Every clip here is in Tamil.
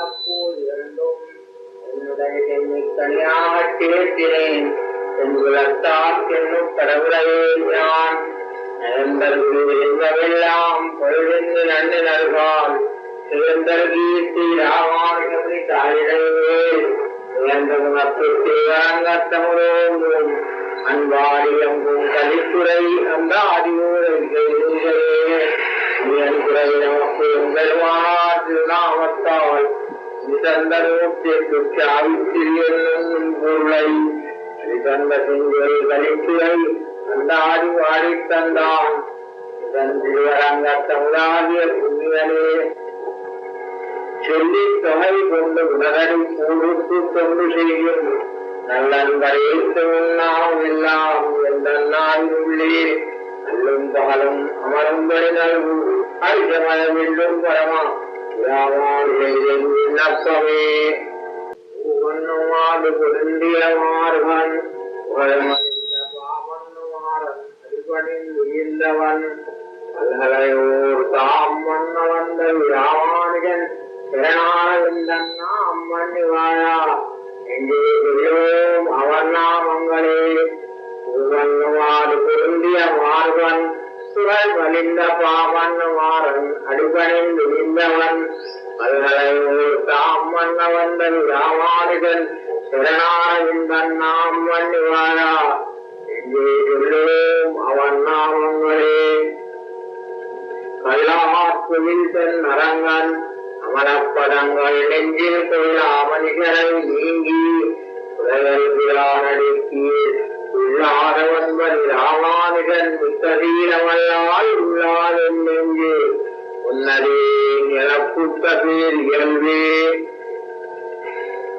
அப்போது இரண்டும் என்னுடைய தனியாக சேர்க்கிறேன் என்பதால் என்னும் கடவுளையே நான் நயந்தெல்லாம் பொழுது நன்கு நல்கால் சிறந்தர் கீர்த்தி ராமாயணி தாயிடையே இழந்தமுகத்தமுதோங்கும் அன்பாடியங்கும் கலித்துறை அந்த அறிவுரை நமக்கு பெருமானார் திருநாமத்தால் நிதந்தரூப்பிற்கு ஆவித்திரியும் பொருளை தந்த செங்கல் கலித்துறை அந்த ஆடி தந்தான் இதன் திருவரங்கத்தமுதாகிய புண்ணியனே சொல்லி தொகை கொண்டு உலகடி கூடுத்து கொண்டு செய்யும் நல்லன்பரைத்து உண்ணாம் எல்லாம் எந்த நாயுள்ளே அல்லும் பகலும் அமரும்படி நல்கு அரிசமயமில்லும் பரமா விண்ணப்பமே ஒன்னுமாறு பொருந்திய மாறுவன் பாவன்னுமாறன் விரிந்தவன் பல்கலையோர் தாம் மன்ன வந்த ராமானுஜன் நாம் மன்னிவாயா எங்கே சொல்லுவோம் அவன் நாமங்களே பொருந்திய மார்பன் சுழல் வலிந்த பாவன் மாறன் அடிபணில் விரிந்தவன் பல்கலையோர் தாம் மன்ன வந்த ராமானுஜன் நாம் மன்னிவாயா எங்கே சொல்லுவோம் அவன் நாமங்களே கல்லாற்றுவில் தென் அரங்கன் அமலப்படங்கள் நெஞ்சில் கொள்ளாமணிகளை நீங்கி உலகடுக்கி உள்ளாதவன்பன் ராமானுஜன் மிக்கதீரமல்லால் உள்ளாத நெஞ்சு உன்னதே நிலப்புத்த பேர் இயல்வே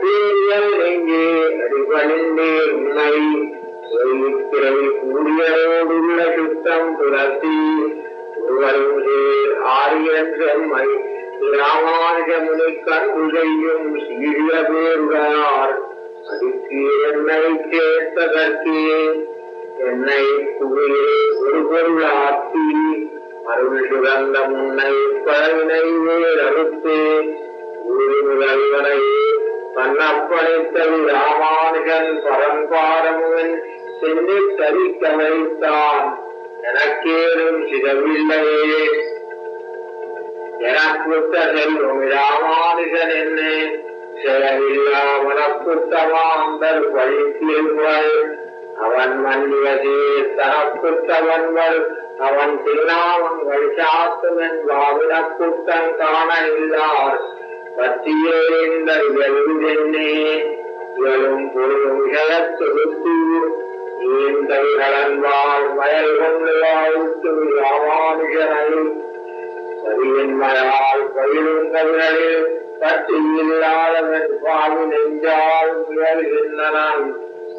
பேரியல் நெஞ்சே அடிபணிந்தே உன்னை பிறவி கூடியரோடுள்ள சுத்தம் துரத்தி ஒருவரும் சேர் ஆரியன் செம்மை ராமானுஜமுனை கண்டு செய்யும் சீரிய பேருடையார் அதுக்கு என்னை சேர்த்ததற்கே என்னை புகையே ஒரு பொருளாக்கி அருள் சுகந்த முன்னை பழவினை வேறறுத்து ஒரு முதல்வனை தன்னப்படைத்த ராமானுஜன் பரம்பாரமுவன் சென்று தரிக்க வைத்தான் எனக்கேறும் சிதவில்லையே எனக்குத்த செல்வம் ராமானுஜன் என்னே செயலில்லா மனக்குத்தமாந்தர் பழித்தீர்கள் அவன் மன்னியதே தனக்குத்தவன்கள் அவன் திருநாமங்கள் சாத்துவன் வாவினக்குத்தன் காண இல்லார் பற்றியே இந்த எழுதென்னே இவளும் பொருளும் இழத்தொடுத்தூர் ஈந்தவிகளன்பால் வயல் கொண்டு வாழ்த்து ராமானுஜனை மயால் பயிலுங்களில் பற்றி இல்லாதவன் பாவி நெஞ்சால் முயல்கின்றனன்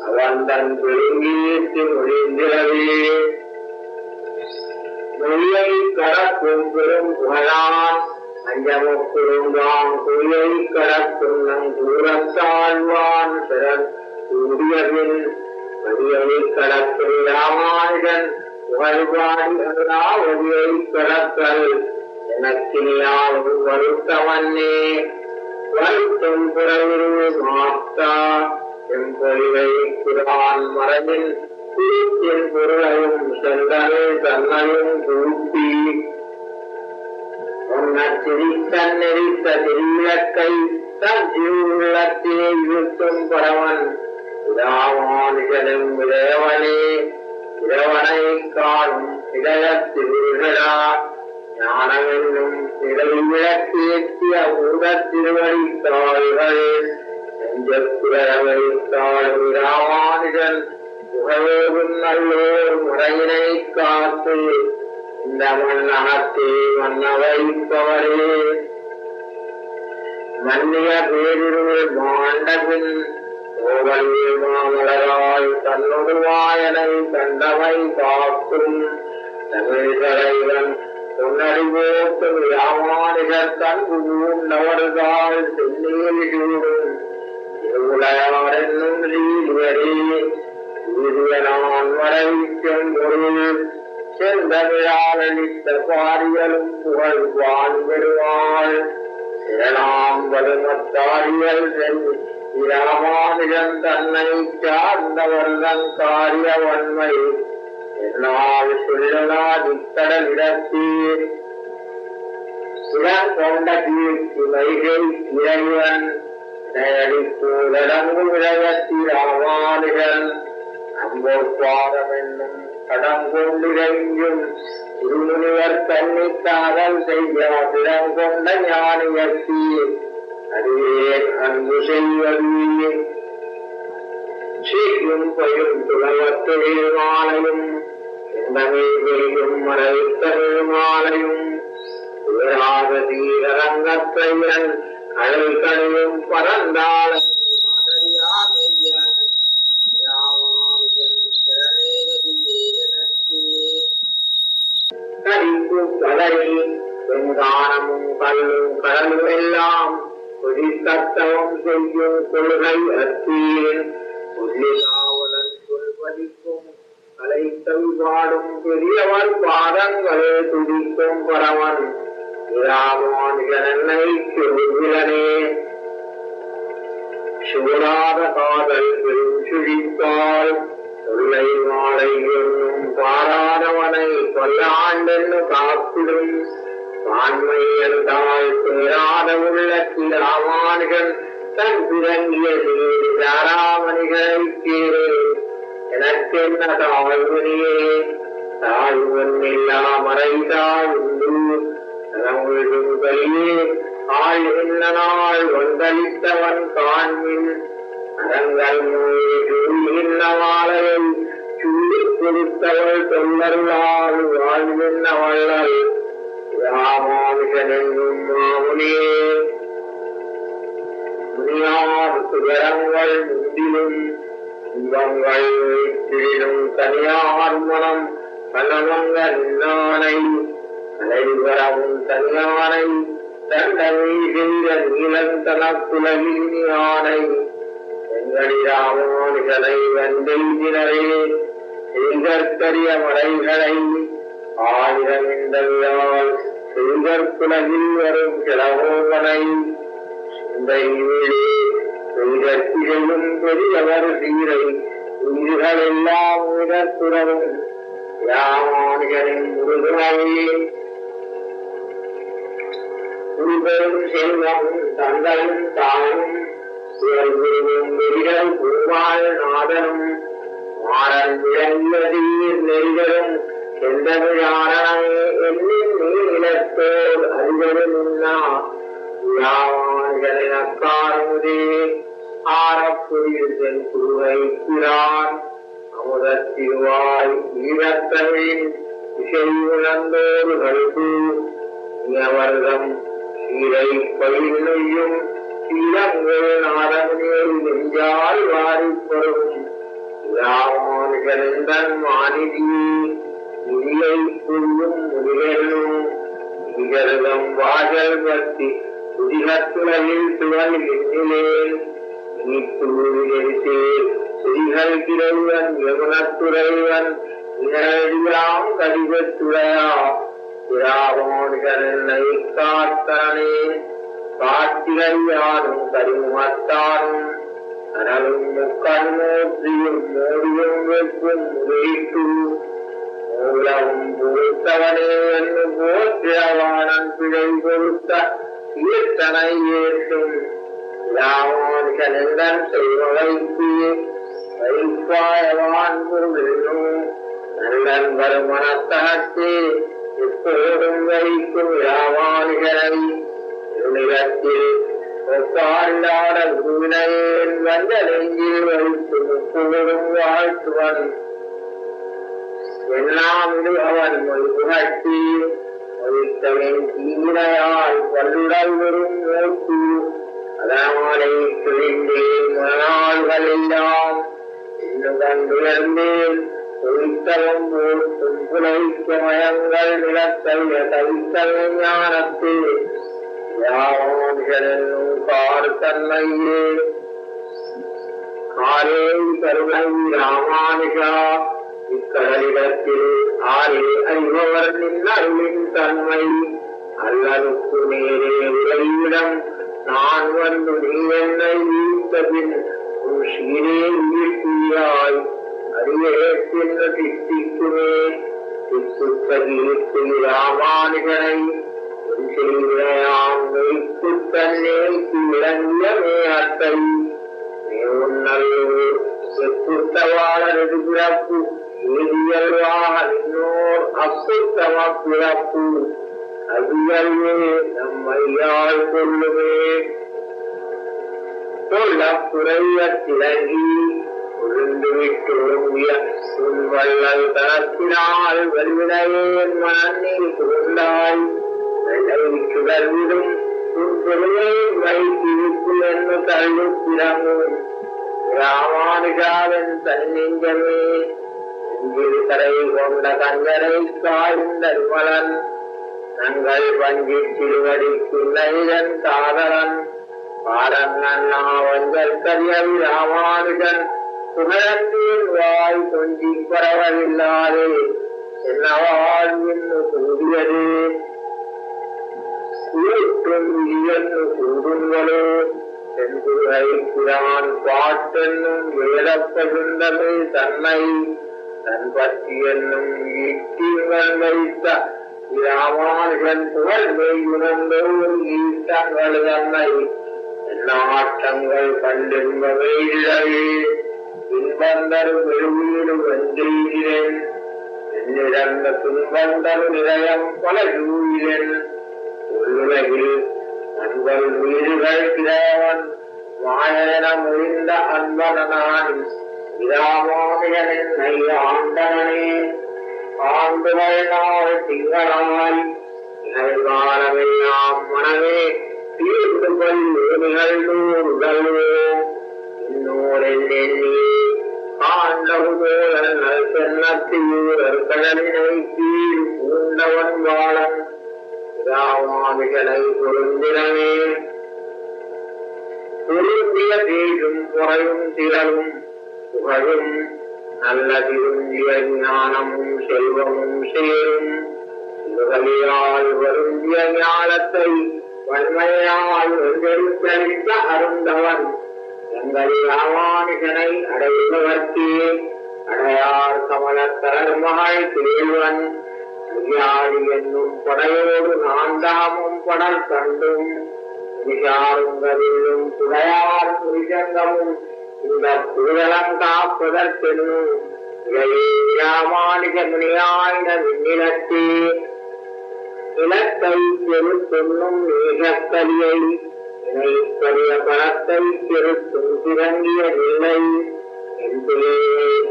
அவன் தன் பெருங்கீட்டு மொழிந்திரவே மொழியை கடக்கும் பெரும் புகழான் அஞ்சமுக்குறுந்தான் குழியை கடக்கும் நம் தூரத்தாழ்வான் பிறன் கூடியபின் மொழியை கடக்கும் ராமானுஜன் புகழ்பாடி அல்லா ஒளியை கடத்தல் எனக்கினியாவது வருத்தவன்னே வருத்தம் புறவிரு மாத்தா எம்பொழிவை குரான் மரபின் குறித்தின் பொருளையும் சென்றனை தன்னையும் கூட்டி உன்னச்சிரித்தன் நெறித்த திருவிளக்கை தன் உள்ளத்தே இருத்தும் பரவன் ராமானுஜனும் இறைவனே இறைவனை காணும் இதயத்திருகளா ஞானமென்னும் இடைவிளக்கேற்றிய ஊடத் திருவடித்தாள்கள் நெஞ்சக்குறைவைத்தாளும் ராமானுஜன் புகழோடும் நல்லோர் முறையினை காத்து இந்த மன்னகத்தே மன்ன வைப்பவரே மன்னிய பேரிருள் மாண்டபின் ஓவல் மாமலரால் தன்னுடுவாயனை கண்டவை காக்கும் தமிழ் தலைவன் பொன்னறிவோக்கு ராமானுஜர் தன்பு நவர்கால் சென்னேல் சூடும் திருவுடையார் என்னும் லீலியரே நான் மறைக்கும் பொருள் செந்தமிழால் அளித்த பாரியலும் புகழ் வான் பெறுவாள் சிறனாம் பதுமத்தாரியல் ராமானுஜன் தன்னை சார்ந்தவர்தன் காரிய வன்மை என்னால் சொல்லலாம் இக்கடல் இடத்தீர் இடம் கொண்ட கீர்த்தி வைகை இறைவன் நேடிப்பூரடங்கும் இழவத்தி ராமானுஜன் அம்போற்பாதம் என்னும் கடம் கொண்டிரையும் திருமுனிவர் தன்னை காதல் செய்ய திடம் கொண்ட ஞானியத்தி அதுவே அன்பு செய்வதே செய்யும் பயிரும் துளவத்தொழில் மாலையும் எந்தமே பெய்யும் மறைத்தொழில் மாலையும் உயராத தீரரங்கத்தையன் கடல் கடையும் பறந்தாள வெங்கானமும் கல்லும் கடலும் எல்லாம் கொதித்தவம் செய்யும் கொள்கை அத்தீன் காவலன் சொல்வதிக்கும் கலை பாடும் பெரியவர் பாதங்களே துதிக்கும் பரவன் ராமானுஜனை சொல்கிறனே சூடாத காதல் பெரும் சுழித்தால் சொல்லை மாலை என்னும் பாராதவனை கொல்லாண்டென்னு காப்பிடும் ஆண்மை என்றால் பேராத உள்ளத்தில் ராமானுஜன் தன் பிறங்கிய நீர் தாராமணிகளை கீழே எனக்கென்ன தாழ்வனியே தாழ்வன் இல்லா மறைதாள் உண்டு கையே ஆள் என்ன நாள் வந்தளித்தவன் காண்மின் அரங்கள் நோய்கின்ற மாலையை சூடி கொடுத்தவள் தொல்லருளால் வாழ்வென்ன வள்ளல் ராமானுஜன் என்னும் மாமுனியே முனியார் துயரங்கள் முந்திலும் இன்பங்கள் வீட்டிலும் தனியார் மனம் கலவங்க நின்னானை அனைவரவும் தனியானை தண்டனை செய்த நீலந்தன குலகின் யானை எங்களி ராமானுஜனை வந்தெய்தினரே செய்தற்கரிய மறைகளை ஆயிரம் என்றால் செய்தற்குலகில் வரும் கிழவோகனை சிந்தை வீடு செய்தற்கிழையும் பெரியவர் சீரை உயிர்கள் எல்லாம் உயிரத்துறவும் ராமானுஜனின் முருகனையே உள்பெரும் செல்வமும் தந்தையும் தாயும் சிவகுருவும் நெறிகள் பூவாள் நாதனும் மாறன் விளங்கியதீர் நெறிகளும் செந்தமிழானே என்னும் நீளத்தோர் அறிவரும் உண்ணா ராமானுஜனின் அக்காரமுதே ஆரப்புரியில் சென் குருவைக்கிறான் அமுதத்திருவாய் ஈரத்தமிழின் இசை உணர்ந்தோர்களுக்கு அவர்தம் சீரை பயில் நொய்யும் சீரங்கள் நாடகமேல் நெஞ்சால் வாரிப்பொரும் ராமானுஜன் மாநிதியே இதிலை புரியும் முதிகளும் இகருதம் வாஜல் பற்றி புதிகத்துலகில் துவல் எண்ணிலேன் நீத்தூரிசே சிறிகள் கிரைவன் யமுனத்துறைவன் இனடியாம் கடிதத்துறையா ராமானுஜனை காத்தனே காட்டிலையானும் கரிமுகத்தானும் அனலும் முக்கண்மூர்த்தியும் மோடியும் வைக்கும் முறையிட்டு மூலவும் பொறுத்தவனே என்று போற்றியவானன் பிழை பொறுத்த ஈர்த்தனை ஏற்றும் ராமானுஜன் செய்வதைக்கு வைப்பாயவான் பொருளும் நல்லன் வருமனத்தகத்தே எப்போதும் வைக்கும் ராமானுஜனை நிலத்தில் ஒப்பாண்டாட குருவினையேன் வந்த நெஞ்சில் வைத்து முப்போதும் வாழ்த்துவன் என்னாமிடு அவன் மொழி புகழ்ச்சி மொழித்தவன் தீவினையால் பல்லுடல் வரும் நோக்கு அதனாலே கிழிந்தேன் மனாள்கள் எல்லாம் இன்னும் கண்டுயர்ந்தேன் ஒழித்தவம் போற்றும் புலைக்க மயங்கள் நிலத்தைய தவித்தல் ஞானத்தே ராமானுஜனும் கார் தன்மையே காலே கருணை ராமானுஜா இக்கடலிடத்தில் ஆரே அறிபவர் நின் அருளின் தன்மை அல்லலுக்கு நேரே உரையிடம் நான் வந்து நீ என்னை வீழ்த்தபின் உன் சீரே வீழ்த்தியாய் அரியேற்ற தித்திக்குமே தித்துத்த கீர்த்தி ராமானுஜனை செய்யாம் வைத்து தன்னே விளங்கிய மேகத்தை நல்லூர் செப்புத்தவாளரது பிறப்பு ஏதியல்வாக நின்னோர் அப்புத்தம பிறப்பு அதிகல்வே நம்மையாள் கொள்ளுமே கொள்ள குறைய திறங்கி விட்டு ஒருங்கிய வள்ளல் தரத்தினால் வல்வினையேன் மனநீர் கொண்டாய் சுடர்விடும் பொருளை வைத்திருப்பு என்று தள்ளு பிறங்கும் ராமானுஜாவின் தன்னெஞ்சமே கரை கொண்ட கஞ்சரை காய்ந்த விமலன் நங்கள் வஞ்சி திருவடிக்கு நைதன் காதலன் பாரங்கண்ணா வஞ்சல் கரியவி ராமானுஜன் புகழத்தின் வாய் கொஞ்சி பரவலில்லாதே என்னவாள் என்று கூறியது கூறுங்களோ சென்றுகிறான் பாட்டென்னும் வேடப்பகிர்ந்தமை தன்னை தன் பற்றி என்னும் ஈட்டிங்கள் வைத்த ராமானுஜன் புகழ்மை உணர்ந்தோர் ஈட்டங்கள் தன்னை எண்ணாட்டங்கள் கண்டின்பவை இழவே இன்பந்தர் வெறுவீடு வென்றேன் என்னிடந்த துன்பந்தர் நிலையம் பல ஜூயிலன் உலகில் அன்பல் வீடுகள் கிழவன் மாயன முழிந்த அன்பனான் இராமானுஜனை ஆண்டனே ஆண்டுகள் நாள் திங்களாய் நிகழ்காலமெல்லாம் மனமே தீர்ந்து கொள் நிகழ்ந்தோர் உடல்வோம் இன்னோரில் எண்ணி ஆண்டவுதோழன் நல் சென்னத்தியூரர் கடலினை கீழ் பூண்டவன் வாழன் ராமானுஜனை பொருந்தினமே பொருந்திய தேடும் குறையும் திரளும் புகழும் நல்ல திருந்திய ஞானமும் செல்வமும் சேரும் முதலியால் வருந்திய ஞானத்தை வன்மையால் வென்றெடுத்தளித்த அருந்தவன் எங்கள் ராமானுஜனை அடைந்தவர்க்கே அடையார் கமலத்தரர் மகள் தேவன் வியாழி என்னும் படையோடு நான்காமும் படல் கண்டும் விசாருங்கவில்லும் துடையார் புரிஜங்கமும் இந்த புகழம் காப்பதற்கென்னும் ராமானுஜ முனியாயின விண்ணிலத்தே இலத்தை செலுத்தும் மேகக்கலியை இணைப்பரிய பலத்தை செலுத்தும் திறங்கிய நிலை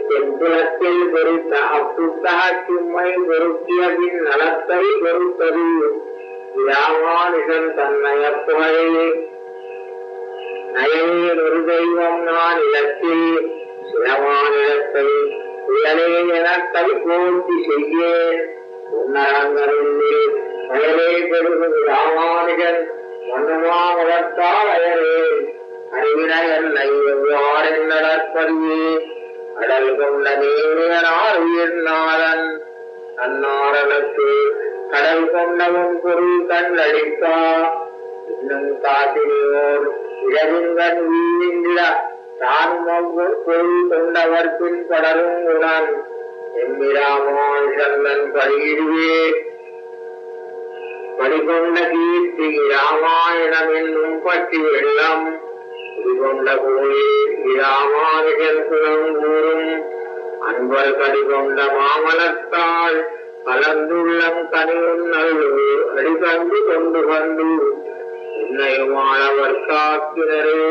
தென்புலத்தில் பொறுத்த அப்புத்தக சும்மை பொருத்திய பின் நலத்தை பொறுத்தது ராமானுஜன் தன்னைய புகழே நயனேன் ஒரு தெய்வம் நான் இலத்தில் சிரமானிடத்தை புயலே என கை போர்த்தி செய்யேன் உன்னரங்களில் அயலே பெருகும் ராமானுஜன் மன்னமா வளர்த்தால் அயலே அறிவினை என்னை எவ்வாறு நடப்பதியே அடல் கொண்ட தேவியனார் உயிர்நாதன் அந்நாரனுக்கு கடல் கொண்டவன் பொருள் கண்டளித்தா இன்னும் காட்டினோர் இடவிங்கன் வீழ்ந்திட தானும் பொருள் கொண்டவர் பின் படரும் உடன் எம்பிராமான் சந்தன் பலியிடுவே படிகொண்ட கீர்த்தி ராமாயணம் என்னும் பற்றி வெள்ளம் குடிகொண்ட கோயில் ராமானுஜன் குலம் கூறும் அன்பர் கடிகொண்ட மாமலத்தால் கலந்துள்ளம் கனியும் நல்லூர் அடிகண்டு கொண்டு கண்டு உன்னையுமானவர் காக்கிறரே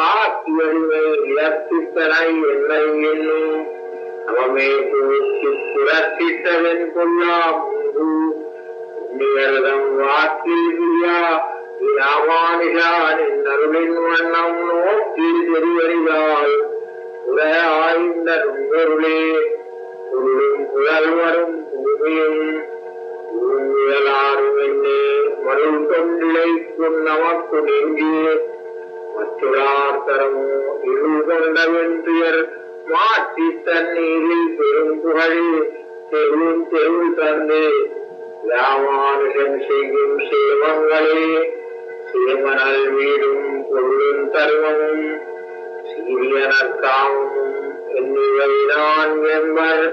ஆக்கியடிமை இழப்பித்தனை என்னை என்னும் அவமே பூச்சி புரட்டிட்டவன் கொல்லாம் நிகழ்தம் வாக்கியா ராமானுஜானின் அருளின் வண்ணம் நோக்கில் தெரிவறிவாள் உரையாய்ந்த நுங்கருளே பொருளும் புயல்வரும் பூமியும் உயலாரும் என்னே மருள் கொண்டிழைக்கும் நமக்கு நெஞ்சியே மற்றொரார் தரமோ இருள் கொண்டவன் துயர் மாற்றி தண்ணீரில் பெரும் புகழில் தெருவும் தெருள் தந்து ராமானுஜன் செய்யும் சேவங்களே சேமனல் வீடும் பொருளும் தருவமும் சீரியனர் காமமும் என்னிவை நான் என்பர்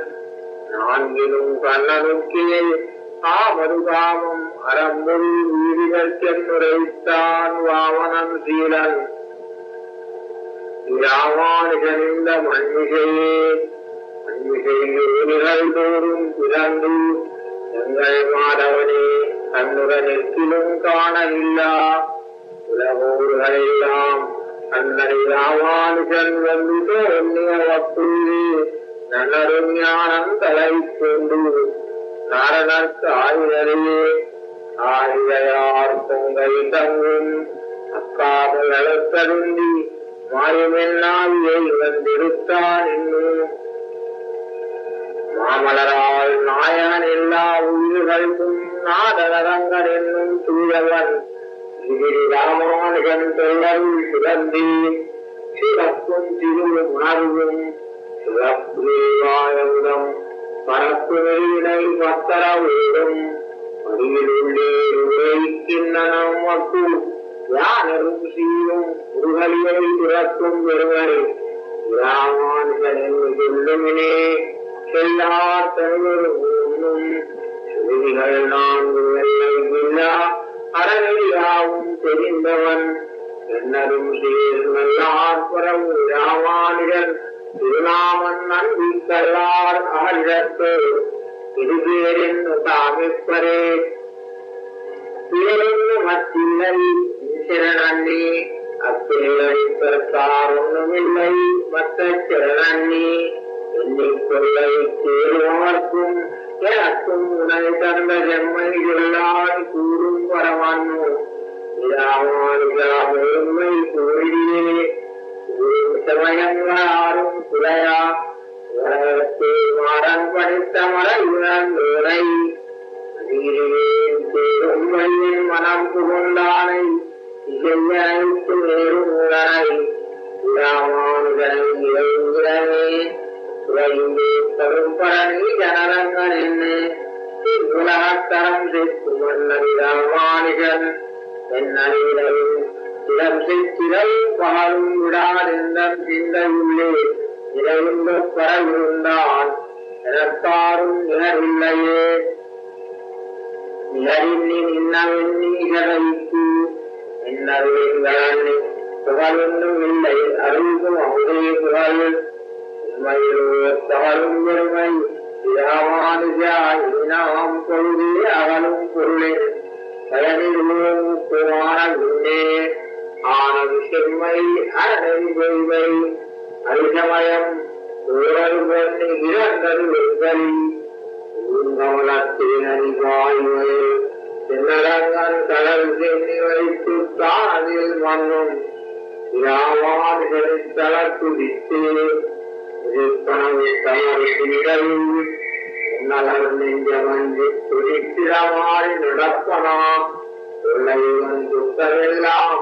நான்கிலும் கண்ணனுக்கே ஆமது காமம் அறம்பொரு வீதிகற்கென்னுரைத்தான் வாமனன் சீலன் ராமானுஜன் இந்த மண்மிகையே மண்மிகையில் தோறும் பிறந்து எங்கள் மாதவனே கண்ணுடனெத்திலும் காணவில்லா உலகோர்களெல்லாம் அன்னை ராமானுஜன் வந்து தோன்றிய வப்புள்ளே நன்னரும் ஞானம் தலை கொண்டு நாரணர்க்கு ஆயுதரையே ஆயுதையார் பொங்கல் தங்கும் அக்காமல் அளத்தருந்தி மாயுமென்னாவியை வந்திருத்தான் இன்னும் மாமலரால் நாயன் எல்லா உயிர்களுக்கும் நாதரங்கன் என்னும் தூயவன் இதில் ராமானுஜன் தொழில் சுரந்தி சிறப்பும் திரு உணர்வும் சிறப்புவாயுதம் பரப்பு நெறியினை பத்தர ஓடும் அடியிலுள்ளே உரைக்கின்றனம் மக்கு யானரும் சீரும் முருகலியை திறக்கும் பெருவரை ராமானுஜனின் சொல்லுமினே செல்லார் தலைவர் ஒன்றும் சுருதிகள் நான்கு இல்லா அறநெறியாவும் தெரிந்தவன் என்னரும் சீர் நல்லார் பரவு ராமானுஜன் திருநாமன் நம்பிக்கல்லார் ஆழிடத்து இருபேரின் தாமிப்பரே பேரென்று மத்தில்லை சிறனண்ணி அப்பிள்ளைக்கார் ஒன்றுமில்லை மற்ற சிறனண்ணி எண்ணிக்கொள்ளை சேருவதற்கும் எனக்கும் உணை தந்த செம்மை சொல்லால் கூறும் பரமானோ இராமானுஜாமை கூறியே சமயங்களாரும் குறையா மாறன் படித்த மறை உண்மையின் மனம் புகுந்தானை இசையனைத்து நேருமுகனை ராமானுஜனை இறைங்கிறனே உலகிலே கரும்பரணி ஜனரங்கன் என்ன உலகத்தரம் சேர்த்து மன்னர் ராமானுஜன் என்னையும் இடம் செய்திரை பாலும் விடாதெந்தம் சிந்தையுள்ளே இறைந்த பரவிருந்தான் எனக்காரும் நிகரில்லையே நிகரின்னி நின்னவெண்ணீகரைக்கு என்னவெண்ணி புகழொன்றும் இல்லை அறிவும் அவரே புகழ் உண்மையிலோ தவறும் பெருமை ராமானுஜா இனாம் பொழுதே அகலும் பொருளே பயனிலும் புராண குண்டே ஆனது செம்மை அரணை அரிசமயம் ஊழல் பண்ணி இறந்தது வெங்கலி ஊங்கமலத்தினறிவாய்மை தென்னரங்கன் கடல் சென்னி வைத்து தானதில் மண்ணும் ராமானுஜனின் தளத்துடித்து கனவு தமருக்கிடையில் உன்னலர் நெஞ்சமஞ்சு துடித்திடமாறி நடப்பனா தொல்லைவன் துத்தமெல்லாம்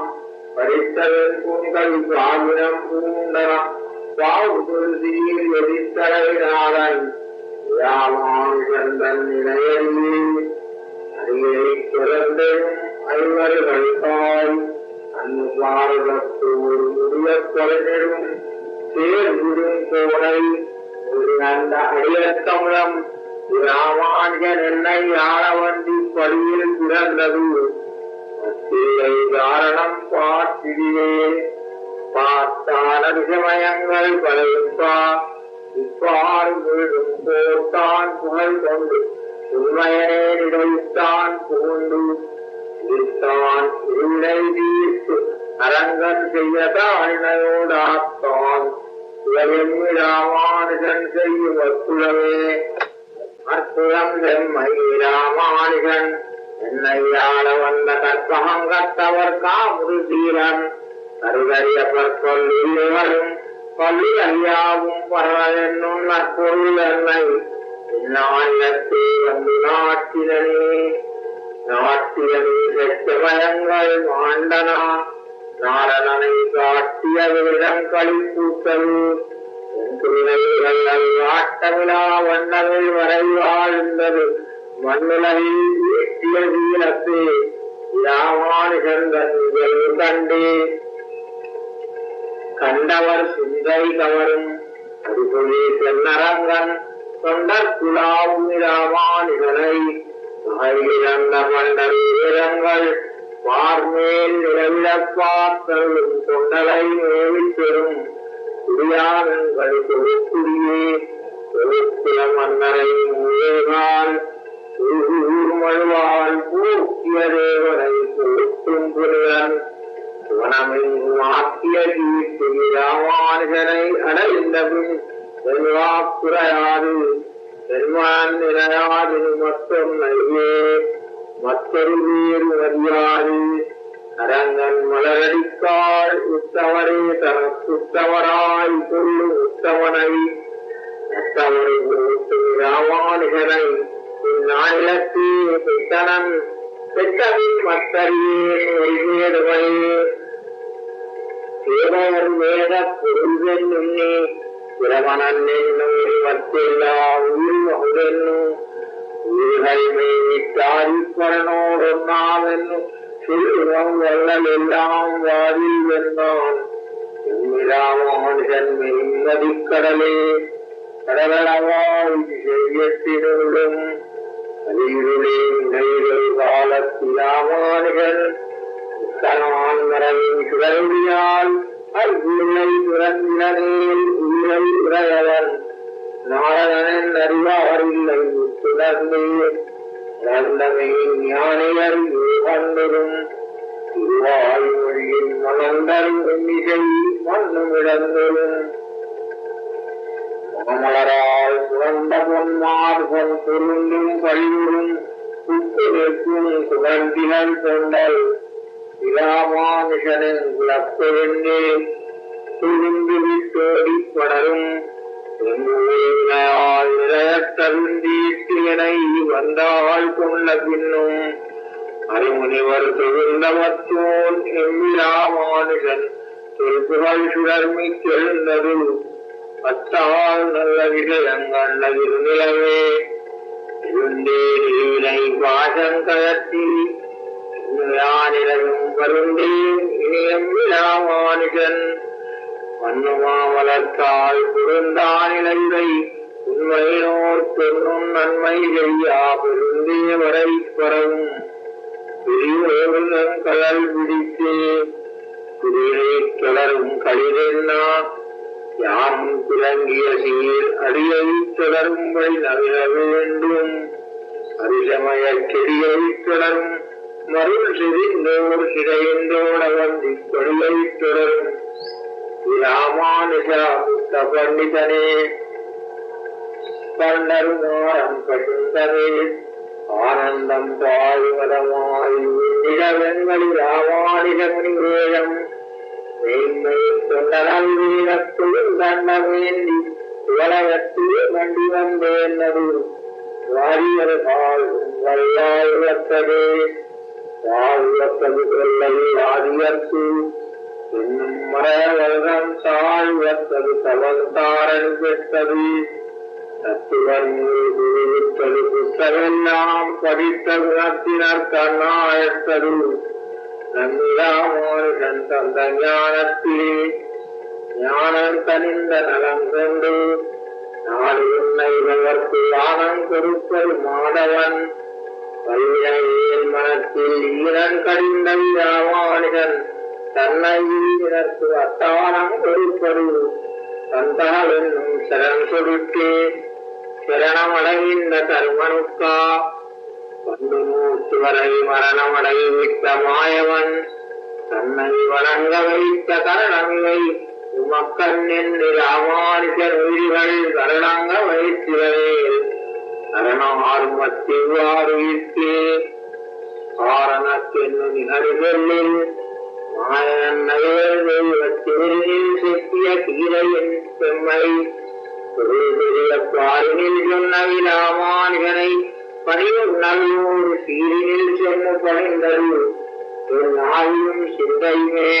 பறித்தவன் பூங்கல் சாமிரம் பூண்டனா பாவுசீர் எதிர்த்தலைநாதன் ராமானுஜன் நிலையில் அடியை பிறந்தும் ஐவர்களாய் அன்னு பாரதத்தோடு முடிய கொலைநெடும் சேர்விடும் கோடை ஒரு அந்த அடியத்தமிழம் ராமானுஜன் என்னை ஆளவண்டி படியில் பிறந்தது காரணம் பார்த்திடியே பார்த்தான விஷமயங்கள் பலவிப்பா இப்பாறு வீடும் போர்த்தான் புகழ் கொண்டு உண்மையனே நினைத்தான் புகுண்டு இத்தான் இருளை தீர்த்து அரங்கன் செய்யதாழ்னையோடாத்தான் இவரெம்மி ராமானுஜன் செய்யும் அற்புதமே அற்புதம் செம்மை ராமானுஜன் என்னை ஆள வந்த கற்பகங்கத்தவர் காமுரு தீரன் கருதறியப்பர் சொல்லிவரும் பள்ளி அறியாவும் பரவென்னும் நற்பொருள் என்னை இந்நாயத்தை வந்து நாட்டினே செச்சமயங்கள் மாண்டனா நாரணனை காட்டிய வேடம் களிப்பூத்தது ஆட்டவிழா வண்ணவில் வரை வாழ்ந்தது மண்ணுலகில் எட்டிய வீரத்தே ராமானுஜன் கண்டு கண்டவர் சிந்தை கவரும் அதுபோலே தென்னரங்கன் தொண்டர் குழாவும் ராமானிகளை இறந்த பண்டர் வீரங்கள் பார்மேல் நிலவிடப்பாத்தலும் தொண்டலை மேவில் பெறும் குடியானங்கள் தொழுக்குடியே தொழுக்குல மன்னரை மூவேகால் மழுவால் பூக்கிய தேவரை தொழுக்கும் புனிதன் வனமெங்கும் ஆக்கிய கீர்த்தி ராமானுஜனை அடைந்த பின் செல்வாக்குறையாது செல்வான் நிலையாது மொத்தம் நல்கே மற்றொரு வேறு அறியாது அரங்கன் மலரடிக்காள் உத்தவரே தனக்குத்தவராய் கொள்ளும் உத்தவனை மற்றவரை ராமானுஜனை இந்நாளிலத்தே பெற்றனன் பெற்றவின் மத்தறியேன் ஒருவேடுமை தேவர் வேத பொருள்வென் உன்னே பிரமணன் என்னும் மற்றெல்லா உயிர் வகுதென்னும் உயிர்கைமை விட்டாரிப்பரனோடொன்னாவென்னும் செல்வம் வல்லல் எல்லாம் வாதில் வென்றான் ராமானுஜன் மெய்மதிக்கடலே கடலளவாய் செய்யத்தினுள்ளும் அதிருளே நிலைகள் காலத்தில் ராமானுஜன் தனான் மரவின் சுடருடியால் அவ்வுள்ளை துறந்தினேல் உயிரை உரையவன் நாரணன் அறிவாரில்லை துணர்ந்தே நந்தமே ஞானியர் கண்டரும் திருவாய்மொழியின் மணந்தரும் எண்ணிசை மண்ணும் இடந்தரும் மாமலரால் சுரந்த பொன்மார் பொன் பொருந்தும் பழிவுறும் உப்பு நிற்கும் சுகந்திகள் கொண்டல் இராமானுஷனின் குலப்பெண்ணே துணிந்து விட்டோடி படரும் நிறையத்தருந்தீட்டினை வந்தாள் கொண்ட பின்னும் அறிமுனிவர் தொகுந்தவத்தோன் எம்மிராமானுஜன் தொல்புகழ் சுடர்மி எழுந்தது பத்தால் நல்ல விஷயங்கள் நிலவே இருந்தே நிலை பாசங்கயத்தி யானிலையும் வருந்தேன் இனியம்மிராமானுஜன் மண்ணுமாவலத்தால் புரிந்தானிலை உண்மையினோர் பெண்ணும் நன்மை செய்யா பெருந்தே வரை பரவும் பிரிவுடன் கடல் பிடித்தே குதிரை தொடரும் கடிதென்னா யாரும் துலங்கிய சீர் அடியை தொடரும்படி நவிர வேண்டும் அரிசமய செடியை தொடரும் மருள் செறிந்தோர் சிறையந்தோட வந்தி கொடியை தொடரும் ராமானுஜா புத்த பண்டிதனே பண்டருமாரம் பசுந்தவே ஆனந்தம் பாழ்வதமாய் நிலவெண்களி ராமானுஜமுனி வேதம் மேன்மை தொண்டனால் வீரத்துள் தண்டமேந்தி உலகத்தில் மண்டி வந்தேன்னது வாரியர்கள் வல்லாய் உலத்ததே வாழ்வத்தது கொள்ளது ஆதியர்க்கு இன்னும் மரவர்கம் தாழ்வத்தது தவந்தாரன் பெற்றது தத்துவன் புத்தகெல்லாம் படித்த குணத்தினர் கண்ணாயத்தது நன்னிராமானுஷன் தந்த ஞானத்திலே ஞானம் தனிந்த நலம் கொண்டு நாடு உன்னை இதற்கு ஆனம் கொடுப்பது மாதவன் பல்வினையின் மனத்தில் ஈரன் கடிந்த ராமானுஜன் தன்னை இதற்கு அத்தானம் கொடுப்பது தந்தால் என்னும் சரண் கொடுத்தே சரணமடைந்த தருமனுக்கா பண்டு மூச்சு வரை மரணமடைவித்த மாயவன் தன்னை வணங்க வைத்த கரணமிவை உமக்கண் என்று ராமானுஜர் உயிர்கள் கரணங்க வைத்திரவே கரணமாறுமத்திவாறு இட்டே காரணத்தென்னு நிகழ்களில் மாயன் நகரில் செப்பிய கீரையின் செம்மை பெரிய பாரினில் சொன்ன ராமானுஜனை பணியும் நல்லூர் சீரினில் சென்று பணிந்தது என் ஆயும் சிந்தையுமே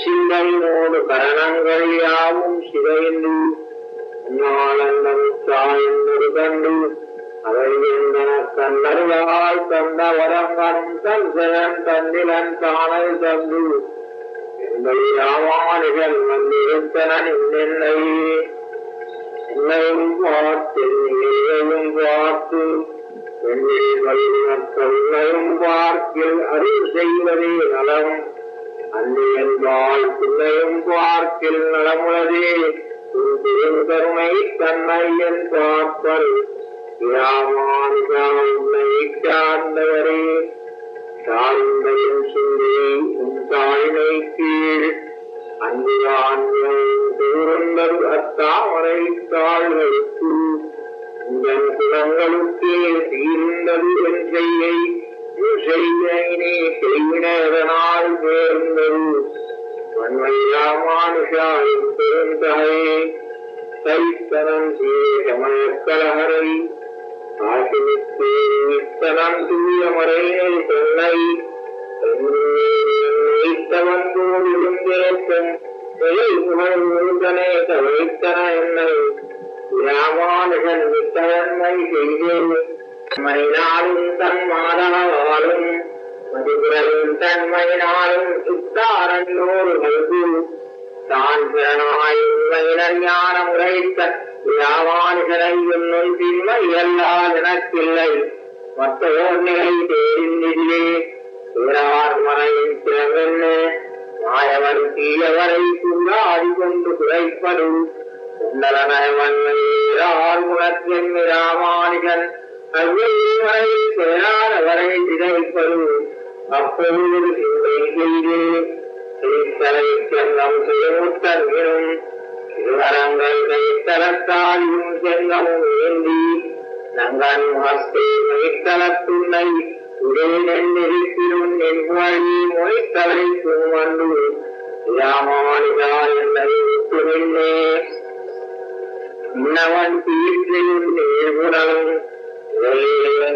சிந்தையினோடு கரணங்கள் யாவும் சிதைந்து ஞானந்தம் தாயென்று கண்டு அதை கண்ணறியால் தந்த வரங்கனும் தன் செயன் தன்னிலன் தானை தந்து எங்கள் யாவானிகள் வந்திருத்தனன் என்னை என்னையும் பார்த்து என்னையும் பார்த்து என்னையும் பார்க்கில் அருள் செய்வதே நலம் அன்னியன் வாழ்க்கையும் பார்க்கில் நலமுள்ளதே கருணை தன்னையன் பார்ப்பல் உன்னை சார்ந்தவரே சார்ந்தையும் சுந்தி உன் தாழ்மை கீழ் அன்பான் தூரங்கள் அத்தாமரை தாள்களுக்கு உங்கள் குணங்களுக்கே தீர்ந்தது என் செய்யை செய்யினே செய்வினதனால் சேர்ந்தது வன்மையாமானுஷாயின் பெருந்தாயே தைத்தனம் சமயக்கலகரை ஆசிமித்தனம் தூயமறையை தன்னை வைத்தவன் போதிருந்தேற்கும் புகழ்ந்தனே தவைத்தன என்னை ராமானுகன் வித்தவன்மை செய்தேன் தன்மையினாலும் தன் மாதவாலும் மதிபுரவின் தன்மையினாலும் சித்தாரன்னோடு நல்கு தான் பிறனாய் உண்மையினர் ஞானம் உரைத்த ராமானுகனை என்னும் தின்மை எல்லால் எனக்கில்லை மற்றோர் நிலை தேரிந்திலே பிறார் மனையின் பிறவென்ன மாயவர் தீயவரை குண்டாடி கொண்டு குறைப்பதும் சுந்தரனவன்மையார் உணர்த்தென் ராமானுகன் அவ்வியவரை சேராதவரை திரைப்பதும் அப்போது சிந்தை செய்து திருத்தலை செல்லம் செய்முத்தன்னும் திருவரங்கள் கைத்தலத்தாயும் செல்லமும் ஏந்தி நங்கன் முகத்தை மைத்தலத்துன்னை உடனென்றிருப்பினும் என் வழி மொழித்தலை சுமந்து ராமானுஜா என்னை விட்டுவில்லே இன்னவன் தீர்த்தையும் நேர்குணலும்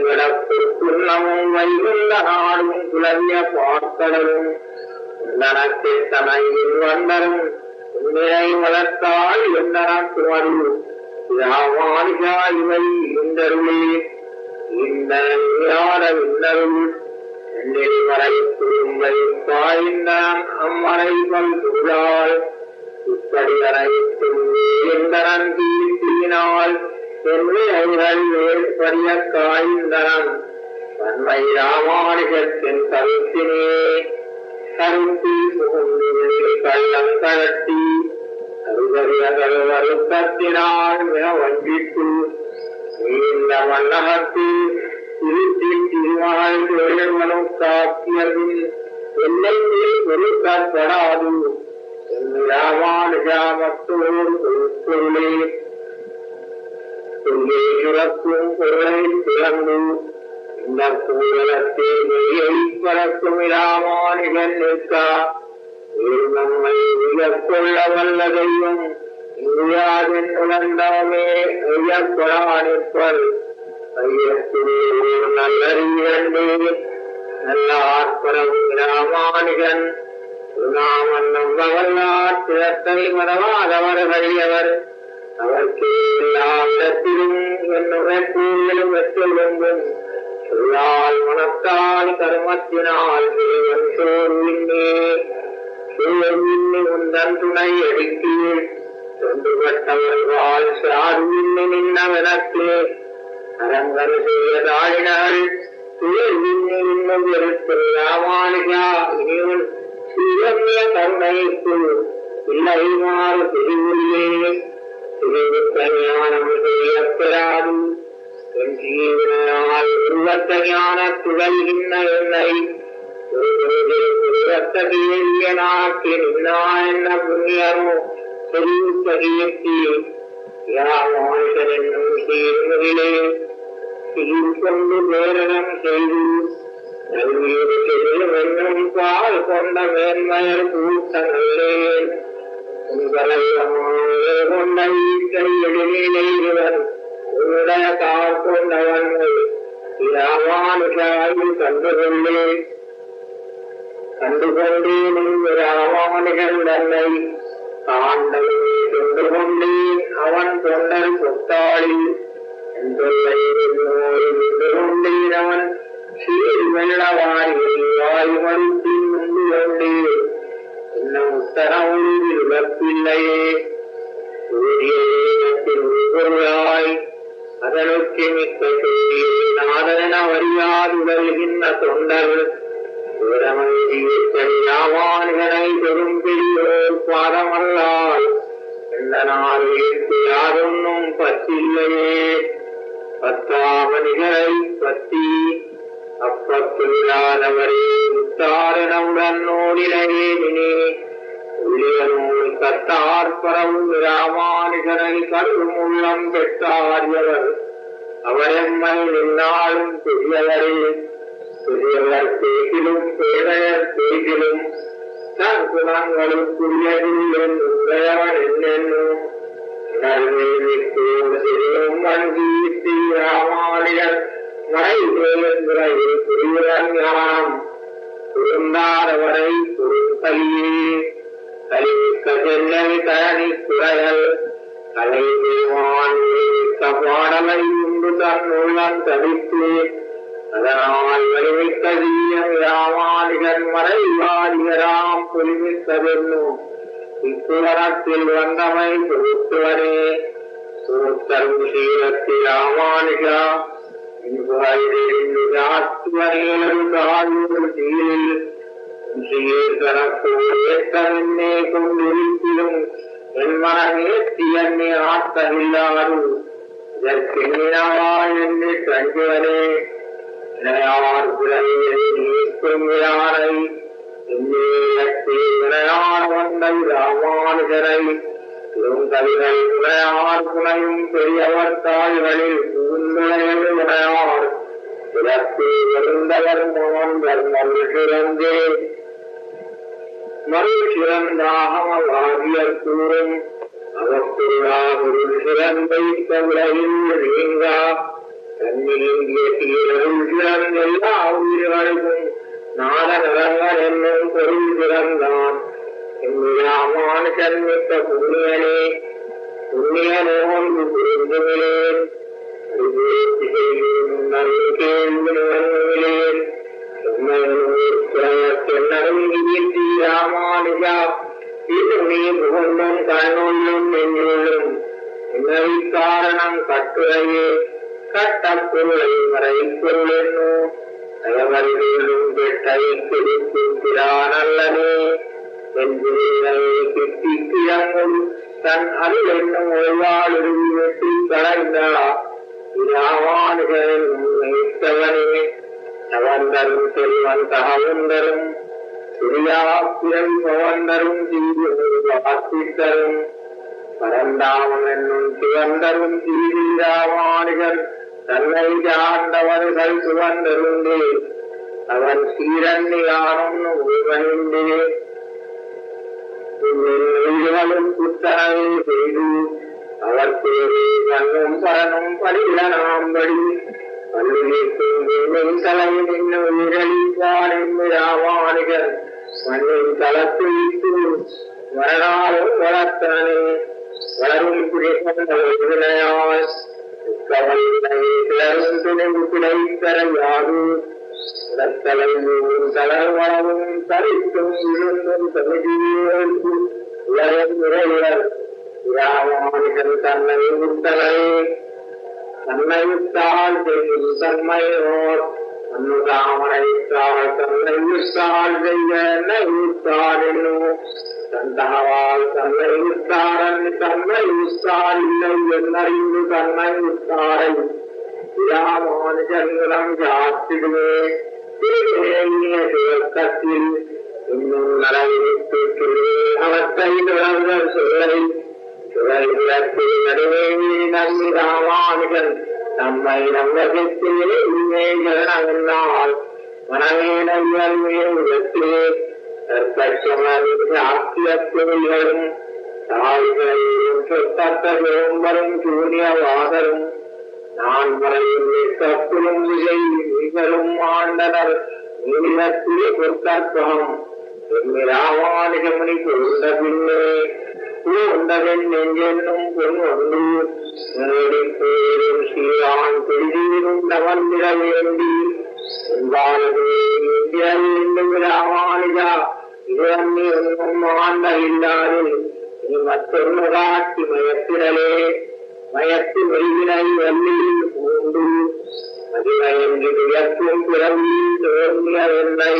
கிடப்புன்னமும் வைகுந்த நாடும் குலவிய பார்க்கடலும் உன்னனத்தில் தனையில் வந்தரும் உன்னினை வளர்த்தால் என்னனக்கு வரும் ராமானுஜா இவை இருந்தருளே இந்த விண்ணருள் என்னில் வரை துரும்பை பாய்ந்தான் அம்மறைகள் துழாள் இப்படி அனைத்தும் எந்தனன் தீர்த்தியினால் என்னைகள் வேற்படிய காய்ந்தனன் தன்மை ராமானுஜத்தின் கருத்தினே கருத்தி புகுந்து கள்ளம் கழட்டி கருதறியகள் வருத்தத்தினால் மிக வஞ்சித்து நீண்ட வண்ணகத்து திருத்தின் திருவாழ்வனும் காக்கியதில் என்னை பொருட்கப்படாது ராமானுஜா மற்றோர் பொருட்பொருளே சொல்லே சுரக்கும் பொருளை திறந்து இந்த பூரத்தை நெய்யை பறக்கும் ராமானுஜன் நிற்கா நம்மை உயர்கொள்ள வல்ல தெய்வம் இந்தியாவின் உணர்ந்தவமே ஐயப்படானிப்பர் ஐயத்திலே ஒரு நல்லறியண்டே நல்ல ஆற்பரம் ராமானுஜன் நாமன்னம் பகல்லார் திறத்தை மதவாதவர்கள் அவருக்கு எல்லா இடத்திலும் என்னும் வெற்றிலும் சொல்லால் மனத்தால் கருமத்தினால் தேவன் சோர்வின்னே சோர்வின்னி உந்தன் துணை அடிக்கீழ் தொண்டுபட்டவர்கள் சார்வின்னி நின்னவனக்கு அரங்கல் செய்ய தாழினாள் தேர்வின்னி இன்னும் எடுத்து ராமானுஜா இனிவன் சீரமிய கருணைக்கு இல்லை மாறு தெரிவில்லே ஞானம் செய்யப்பெறாது என் ஜீவனால் உருவத்த ஞான துளைகின்ற என்னை உருவத்த கேள்விய நாட்டில் என்ன புண்ணியமோ தெரிவித்த கீர்த்தி யாமானுஷன் என்னும் சீர்முகிலே சீர் கொண்டு பேரணம் செய்து நல்வீடு செல்லும் என்னும் பால் கொண்ட மேன்மையர் கூட்டங்களேன் உங்களை கொண்ட வீட்டை எழிலிலேவர் உன்னுடைய கால் கொண்டவர்கள் ராமானுஜாவில் கண்டுகொண்டேன் ராமானுஜன் தன்னை ஆண்டவனை கொண்டு கொண்டேன் அவன் தொண்டர் கொத்தாளி கொண்டீரவன் சீர் வெள்ளவாரியில் வாயுமடுப்பில் உண்டு கொண்டே இன்னும் உத்தரவுள் உழப்பில்லையே பொருளாய் அதனுக்கு மிக்க நாதன வரியாதுடல்கின்ற தொண்டர் யாவான்களை பெரும் பெரியோர் பாதமல்லால் எந்த நாள் யாரொன்னும் பற்றில்லையே பத்தாமணிகளை பற்றி அப்பத்தில்லாதவரே முத்தாரணவுடன் நோடிலையே நினே உள்ளியனோடு கத்தார் பரவும் ராமானுஜனை கருவும் உள்ளம் பெற்றாரியவர் அவரெம்மை நின்னாலும் பெரியவரே பெரியவர் பேசிலும் பேரையர் பேசிலும் தன் குணங்களுக்குரியதில் என்னுடையவர் என்னென்னும் மன்கீர்த்தி ராமானுஜர் மறைமுறையில் புரியுடன் ஞானம் பொருந்தாதவரை பொருத்தலியே கலிமிக்க செல்லவி தரணி குறையல் கலைவான் பாடலை உண்டு தன் உள்ளம் தவித்து அதனால் வலிமிக்க தீயம் ராமானுஜன் மறைவாடியராம் புலிமிக்கதென்னும் இப்புலத்தில் வந்தமை பொருத்துவரே சூத்தரும் சீலத்தில் ராமானுஜா ஏற்றமென்னே கொண்டிருப்பிலும் என் மனமேற்றி என்னை ஆற்றவில்லாது இதற்கென்னினவா என்று தங்குவனே இணையார் பிறவியை நீக்கும் யாரை இணையார் வந்தை ராமானுஜரை பெருங்கவிகள் உடையார் புனையும் பெரியவர் தாள்களில் பூந்துணையது உடையார் பிறப்பு வருந்தவர் மோன்பர் மருள் சிறந்தே மருள் சிறந்தாகமவாகியர் கூறும் அவற்றுள்ளா பொருள் சிறந்தைத்த உலகில் நீங்கா தன்னிலிங்கிய சீரருள் சிறந்தெல்லா உயிர்களுக்கும் நாத நலங்கள் என்னும் பொருள் சிறந்தான் ராமானுஜன் மிக்க புண்ணியனே புண்ணியனோன் புரிந்துவிலேன் கேள்விலேன் ராமானுஜா இது நீ புகழும் கண்ணுள்ளும் நெஞ்சுள்ளும் என்னவி காரணம் கட்டுரையே கட்டப்பொருளை மறைப்பொருள் என்னும் தயவர்களும் பெட்டை கொடுக்கும் பிரானல்லனே கிட்டிக்கிழங்கும் தன் அருள் என்னும் ஒருவாளுருவி வெட்டி கலைந்தா ராமானுஜன் உண்மைத்தவனே தவந்தரும் செல்வன் தகவந்தரும் சிறியாப்பிரல் பவந்தரும் தீது வாசித்தரும் பரந்தாமன் என்னும் சிவந்தரும் தீதி ராமானுஜன் தன்னை சார்ந்தவர்கள் சுவந்தருந்தே அவன் சீரண்ணி யானும் உள்வனின்றே புத்தனை செய்து அவர் பேரு கண்ணும் பரனும் பலிடனாம்படி பள்ளிக்கும் தலையில் இன்னும் உயிரளிப்பான் என்று ராமானுஜன் மண்ணின் தளத்துவித்து வரனாலும் வளர்த்தனே வளரும் புரியனாய் கிளரும் துணிவு கிடைத்தரையாது உடத்தலையும் தளர் வளவும் தரித்தும் இருந்தும் தமிழ் உலகம் ராமானுஜன் தன்னை விட்டலை தன்னை விட்டால் செய்யும் தன்மையோர் அன்னுதாமனைத்தால் தன்னை விட்டால் செய்ய என்னை விட்டால் என்னும் தந்தகவால் தன்னை விட்டாரன் தன்னை விட்டால் இல்லை என்னறிந்து தன்னை விட்டாரை ராமானுஜன்களும் சாத்திடுவே சிவக்கத்தில் இன்னும் நலவித்து அவற்றை தொடர்கள் சொல்லை சுழல் நடுவே நம்பி ராமானுஜன் நம்மை நம்பகத்திலே இங்கே ஜனனால் மனவேனையே உலகத்திலே ஆக்கியத்துகளும் தாய்களையும் சொத்தத்த சோம்பரும் சூரியவாதரும் நான் மறையும் தப்பும் விஜய் மிகரும் ஆண்டனர் நீளத்திலே பொற்கற்பகம் ராமானுஜமணி கொண்ட பின்னே பூண்டவன் நெஞ்சென்னும் பொன் ஒன்று நேடி பேரும் ஸ்ரீரான் பெரிதீருண்டவன் விட வேண்டி ராமானுஜா இவரே ஆண்ட இல்லாது நீ மற்றொரு காட்சி மயத்திடலே மயத்து வெயிலை வள்ளியில் பூண்டு மதிமயன்று வியக்கும் பிறவியில் தோன்றிய வெள்ளை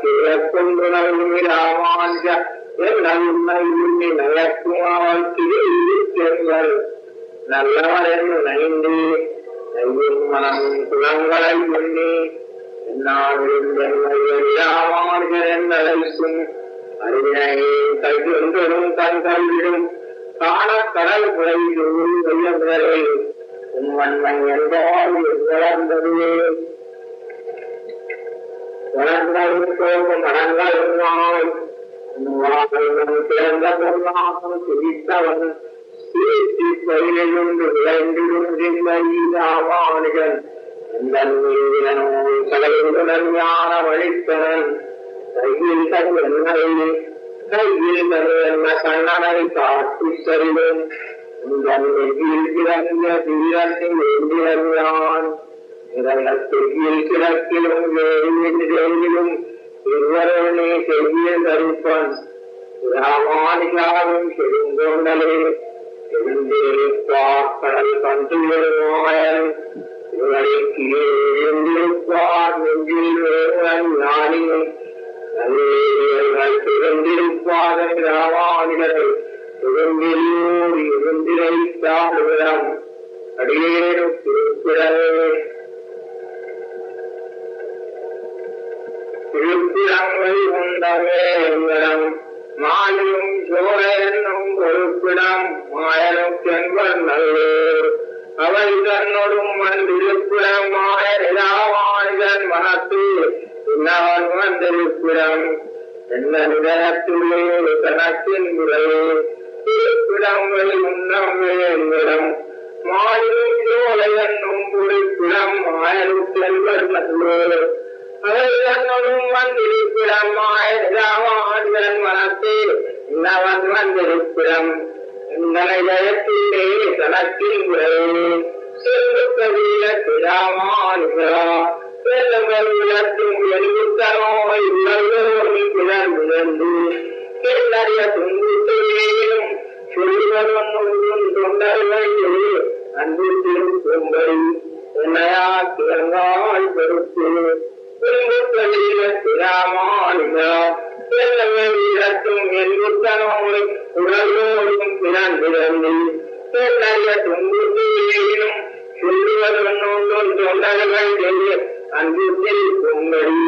கிழக்கும் துணர்வு ராமானுஜ என்னை உண்ணி நயக்கும் அவள் திரு நல்லவர் என்று நைந்து நையும் மனமும் குலங்களை எண்ணி ராமானுஜர் என்றழைக்கும் அறிவினையை கையொன்றும் தன் கல்விடும் காண கடல் குறைவரை உண்மன்மை என்றால் வளர்ந்ததுவே வளர்ந்ததும் கோபம் மனங்களும் பிறந்த பொருளாகும் சிரித்தவன் பயிலுண்டு விளைந்திடும் ராமானுஜன் கலையுடன் ஞான வழித்தனன் கையில் என்ன கண்ணனை காட்டி தருவன் கிடந்த தீரத்தில் வேண்டியான் செய்யில் கிழக்கிலும் வேண்டிலும் இருவரே செய்யில் தருப்பன் ராமானுஜாவும் செழுந்தோண்டலே கடல் கண்டுமாயன் எழுந்திருப்பார் நெஞ்சில் வேறுவன் ஞானியும் திறந்திருப்பார் ராமானுஜரை எழுந்திலூர் எழுந்திரைத்தாடுவிடம் அடியேறும் திருப்பிடவே திருப்பிடங்கள் உண்டவே எங்களிடம் மாயும் சோழ என்னும் பொறுப்பிடம் மாயனும் செல்வன் நல்லோர் அவை தன்னோடும் வந்திருப்பிடம் மாயன் ராமானுஜன் மனத்து இன்னவன் வந்திருப்பிடம் என்ன நிதனத்துள்ளே கணக்கின் முறையே திருப்பிடங்கள் உண்ணவே எங்களிடம் மாயும் சோழ என்னும் பொறுப்பிடம் மாயனும் செல்வன் நல்லோர் அவை தன்னோடும் வந்திருப்பிடம் மாயன் ராமானுஜன் மனத்து இன்னவன் வந்திருப்பிடம் ஜயத்திலே தனக்கில் முறையே செல்வ கவிய ராமானுஜா செல்லும் எழுத்தனோய் உலகோடு கிளர்ந்து கிளறிய துன்புத்தையும் சொல்வதும் தொண்டர்களே அன்பு திரும்படி என்னையா கிளங்காய் பெருத்து செல்வ கவிய ராமானுஜா செல்லவும் எழுத்தனோய் உலகோடும் பிறந்திருந்து நிறைய துன்புத்தையும் சொல்லுவதொன்றும் தொண்டர்கள் அன்புத்தில் பொங்கடி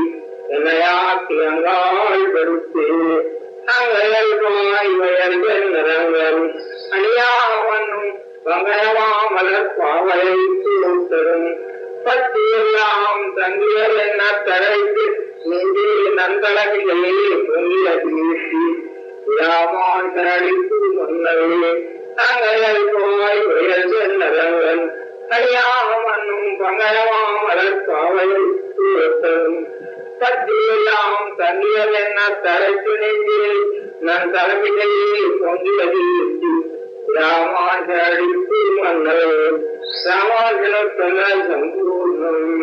என்னையா கிளங்காய் பெருத்து அங்கயல்வாய்வயர்கள் நிறங்கள் அணியாவனும் வங்கயமாமலர் பாவலை தரும் பத்தியெல்லாம் தங்கியல் என்ன தரைத்து நெஞ்சில் நந்தளவிலே பொங்கிய தீர்த்தி ராமானுஜரளித்து சொன்னவே அங்கயல்வாய் வயல்கள் நிறங்கள் அணியாவனும் வங்கயமாமலர் பாவலை தரும் பத்தியெல்லாம் தங்கியல் என்ன தரைத்து நெஞ்சில் நன் தலைமையிலே பொங்கியது ராமானுஜரளித்து மன்னவே ராமானுஜன சம்பூர்ணம்